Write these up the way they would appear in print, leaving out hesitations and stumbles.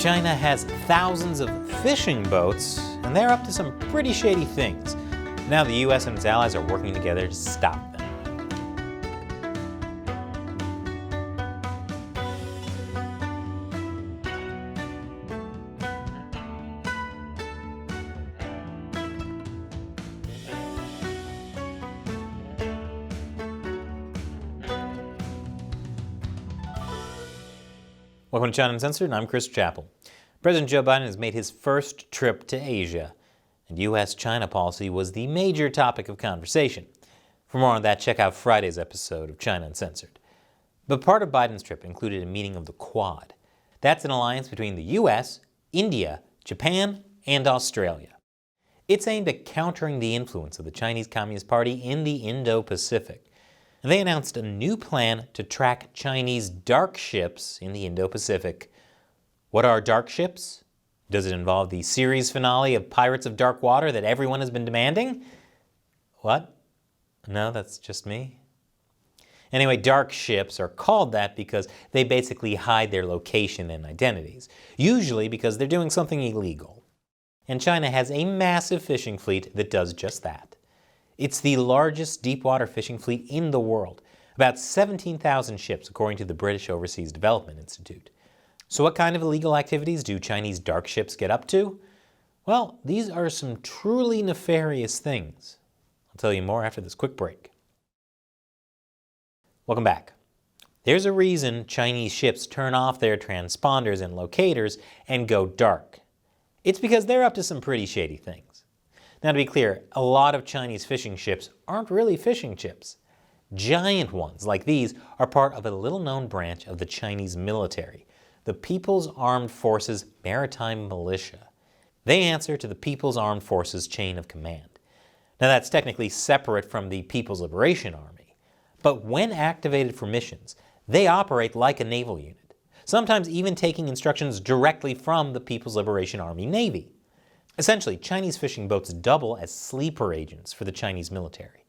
China has thousands of fishing boats, and they're up to some pretty shady things. Now the US and its allies are working together to stop them. Welcome to China Uncensored, and I'm Chris Chappell. President Joe Biden has made his first trip to Asia, and U.S.-China policy was the major topic of conversation. For more on that, check out Friday's episode of China Uncensored. But part of Biden's trip included a meeting of the Quad. That's an alliance between the U.S., India, Japan, and Australia. It's aimed at countering the influence of the Chinese Communist Party in the Indo-Pacific. And they announced a new plan to track Chinese dark ships in the Indo-Pacific. What are dark ships? Does it involve the series finale of Pirates of Dark Water that everyone has been demanding? What? No, that's just me. Anyway, dark ships are called that because they basically hide their location and identities, usually because they're doing something illegal. And China has a massive fishing fleet that does just that. It's the largest deepwater fishing fleet in the world, about 17,000 ships according to the British Overseas Development Institute. So what kind of illegal activities do Chinese dark ships get up to? Well, these are some truly nefarious things. I'll tell you more after this quick break. Welcome back. There's a reason Chinese ships turn off their transponders and locators and go dark. It's because they're up to some pretty shady things. Now, to be clear, a lot of Chinese fishing ships aren't really fishing ships. Giant ones like these are part of a little-known branch of the Chinese military, the People's Armed Forces Maritime Militia. They answer to the People's Armed Forces chain of command. Now, that's technically separate from the People's Liberation Army, but when activated for missions, they operate like a naval unit, sometimes even taking instructions directly from the People's Liberation Army Navy. Essentially, Chinese fishing boats double as sleeper agents for the Chinese military.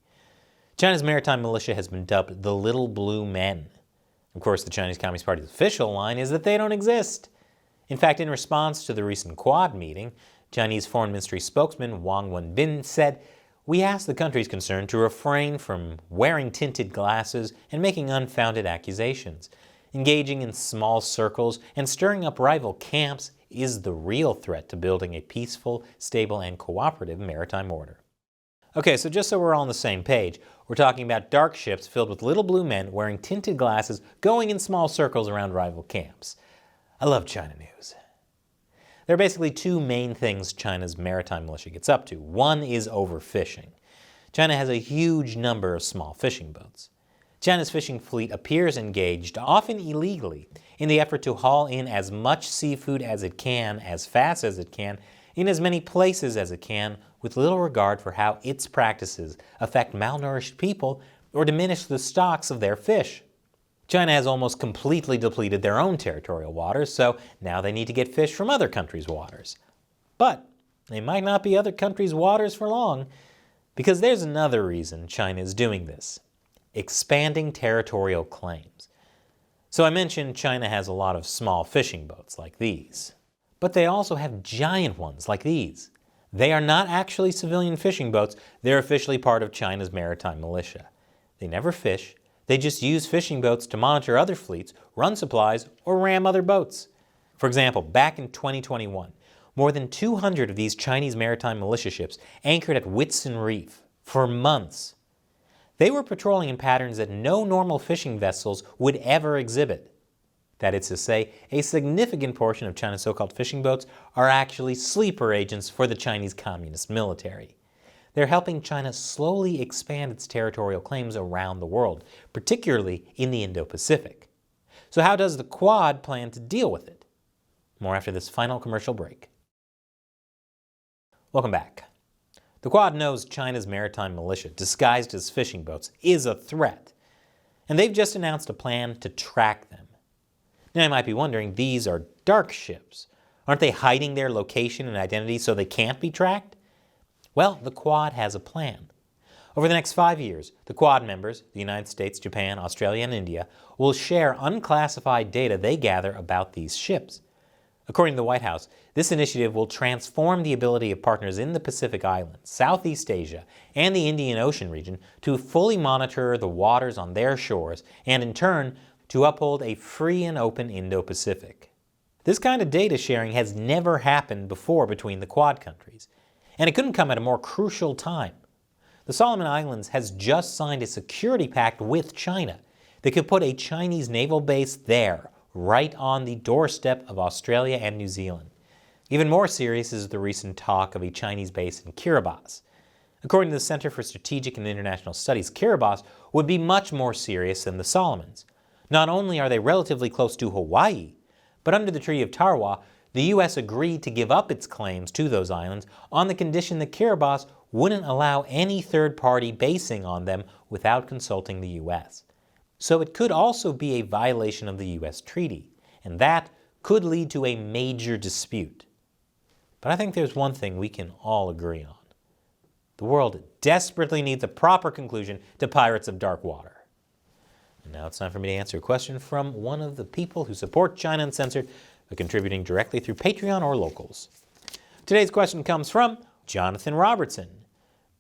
China's maritime militia has been dubbed the Little Blue Men. Of course, the Chinese Communist Party's official line is that they don't exist. In fact, in response to the recent Quad meeting, Chinese Foreign Ministry spokesman Wang Wenbin said, "We ask the countries concerned to refrain from wearing tinted glasses and making unfounded accusations. Engaging in small circles and stirring up rival camps is the real threat to building a peaceful, stable, and cooperative maritime order." Okay, so just so we're all on the same page, we're talking about dark ships filled with little blue men wearing tinted glasses going in small circles around rival camps. I love China news. There are basically two main things China's maritime militia gets up to. One is overfishing. China has a huge number of small fishing boats. China's fishing fleet appears engaged, often illegally, in the effort to haul in as much seafood as it can, as fast as it can, in as many places as it can, with little regard for how its practices affect malnourished people or diminish the stocks of their fish. China has almost completely depleted their own territorial waters, so now they need to get fish from other countries' waters. But they might not be other countries' waters for long, because there's another reason China is doing this: expanding territorial claims. So I mentioned China has a lot of small fishing boats like these. But they also have giant ones like these. They are not actually civilian fishing boats, they're officially part of China's maritime militia. They never fish, they just use fishing boats to monitor other fleets, run supplies, or ram other boats. For example, back in 2021, more than 200 of these Chinese maritime militia ships anchored at Whitsun Reef for months. They were patrolling in patterns that no normal fishing vessels would ever exhibit. That is to say, a significant portion of China's so-called fishing boats are actually sleeper agents for the Chinese Communist military. They're helping China slowly expand its territorial claims around the world, particularly in the Indo-Pacific. So how does the Quad plan to deal with it? More after this final commercial break. Welcome back. The Quad knows China's maritime militia, disguised as fishing boats, is a threat. And they've just announced a plan to track them. Now you might be wondering, these are dark ships. Aren't they hiding their location and identity so they can't be tracked? Well, the Quad has a plan. Over the next 5 years, the Quad members, the United States, Japan, Australia, and India, will share unclassified data they gather about these ships. According to the White House, this initiative will transform the ability of partners in the Pacific Islands, Southeast Asia, and the Indian Ocean region to fully monitor the waters on their shores and, in turn, to uphold a free and open Indo-Pacific. This kind of data sharing has never happened before between the Quad countries, and it couldn't come at a more crucial time. The Solomon Islands has just signed a security pact with China that could put a Chinese naval base there, right on the doorstep of Australia and New Zealand. Even more serious is the recent talk of a Chinese base in Kiribati. According to the Center for Strategic and International Studies, Kiribati would be much more serious than the Solomons. Not only are they relatively close to Hawaii, but under the Treaty of Tarawa, the U.S. agreed to give up its claims to those islands on the condition that Kiribati wouldn't allow any third-party basing on them without consulting the U.S. So it could also be a violation of the U.S. treaty, and that could lead to a major dispute. But I think there's one thing we can all agree on. The world desperately needs a proper conclusion to Pirates of Dark Water. And now it's time for me to answer a question from one of the people who support China Uncensored by contributing directly through Patreon or Locals. Today's question comes from Jonathan Robertson.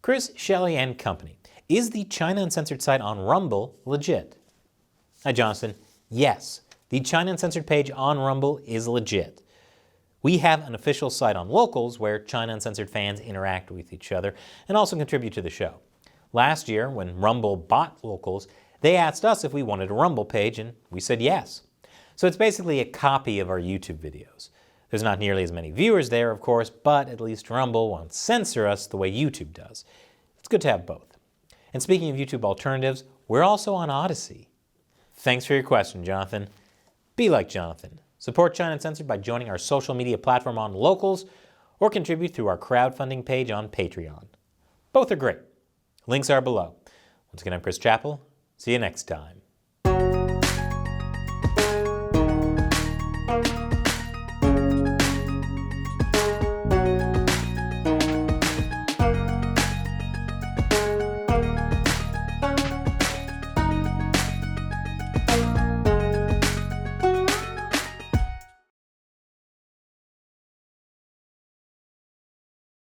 Chris, Shelley, and company. Is the China Uncensored site on Rumble legit? Hi, Jonathan. Yes, the China Uncensored page on Rumble is legit. We have an official site on Locals where China Uncensored fans interact with each other and also contribute to the show. Last year, when Rumble bought Locals, they asked us if we wanted a Rumble page, and we said yes. So it's basically a copy of our YouTube videos. There's not nearly as many viewers there, of course, but at least Rumble won't censor us the way YouTube does. It's good to have both. And speaking of YouTube alternatives, we're also on Odyssey. Thanks for your question, Jonathan. Be like Jonathan. Support China Uncensored by joining our social media platform on Locals or contribute through our crowdfunding page on Patreon. Both are great. Links are below. Once again, I'm Chris Chappell. See you next time.